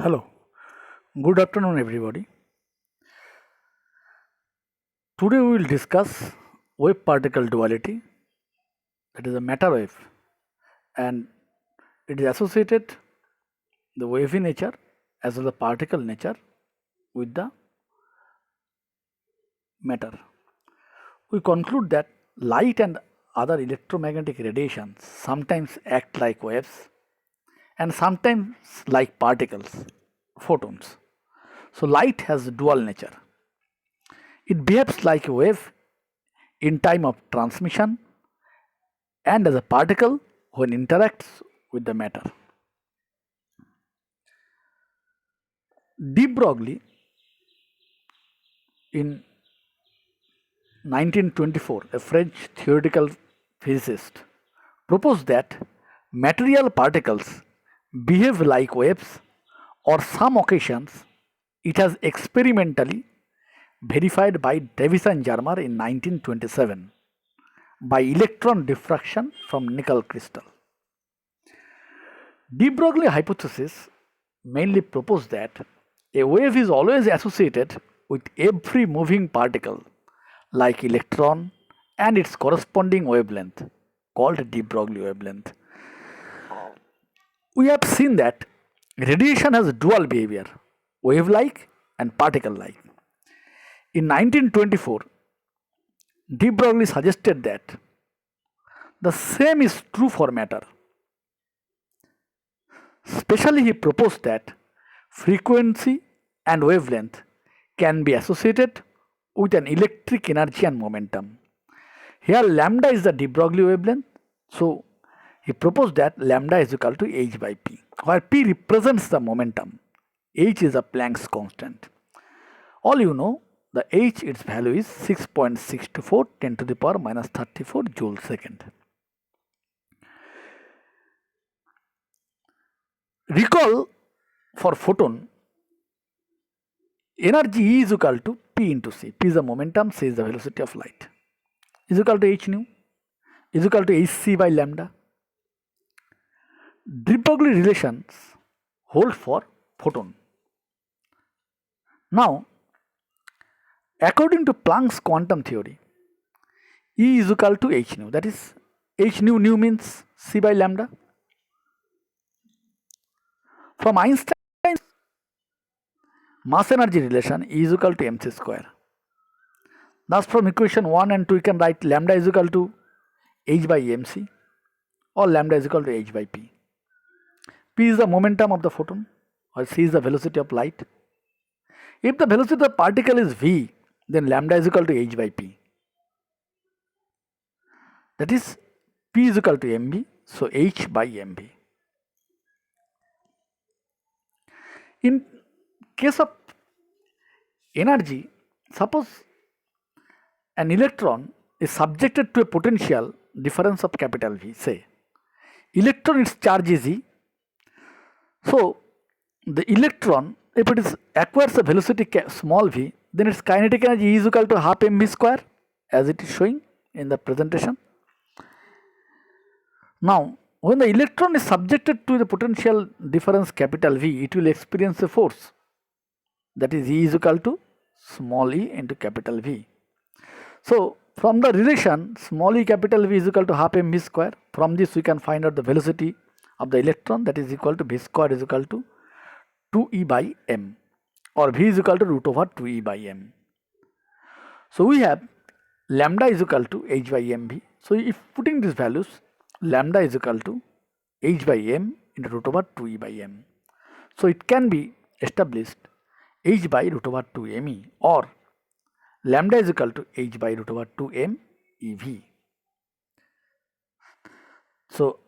Hello, good afternoon, everybody. Today we will discuss wave particle duality, that is a matter wave, and it is associated the wavy nature as well as the particle nature with the matter. We conclude that light and other electromagnetic radiations sometimes act like waves and sometimes like particles, photons. So, light has dual nature. It behaves like a wave in time of transmission and as a particle when interacts with the matter. De Broglie in 1924, a French theoretical physicist, proposed that material particles behave like waves, or some occasions it has experimentally verified by Davis and Germer in 1927 by electron diffraction from nickel crystal. De Broglie hypothesis mainly proposed that a wave is always associated with every moving particle like electron and its corresponding wavelength called de Broglie wavelength. We have seen that radiation has dual behavior, wave-like and particle-like. In 1924, de Broglie suggested that the same is true for matter. Especially, he proposed that frequency and wavelength can be associated with an electric energy and momentum. Here, lambda is the de Broglie wavelength, so he proposed that lambda is equal to h by p, where p represents the momentum, h is a Planck's constant. All you know, the h, its value is 6.624 10 to the power minus 34 joule second. Recall, for photon, energy E is equal to P into C. P is the momentum, C is the velocity of light. Is equal to h nu, is equal to hc by lambda. De Broglie relations hold for photon. Now, according to Planck's quantum theory, E is equal to h nu. That is, h nu, nu means C by lambda. From Einstein's mass energy relation, E is equal to mc square. Thus, from equation 1 and 2, you can write lambda is equal to h by mc, or lambda is equal to h by p. P is the momentum of the photon, or c is the velocity of light. If the velocity of the particle is v, then lambda is equal to h by p. That is, p is equal to mv, so h by mv. In case of energy, suppose an electron is subjected to a potential difference of capital V, say electron, its charge is E. So, the electron, if it is acquires a velocity small v, then its kinetic energy E is equal to half mv square, as it is showing in the presentation. Now, when the electron is subjected to the potential difference capital V, it will experience a force, that is E is equal to small e into capital V. So, from the relation small e capital V is equal to half mv square, from this we can find out the velocity of the electron, that is equal to v square is equal to 2e by m, or v is equal to root over 2e by m. So, we have lambda is equal to h by mv. So, if putting these values, lambda is equal to h by m into root over 2e by m. So, it can be established h by root over 2 me, or lambda is equal to h by root over 2 m ev. So,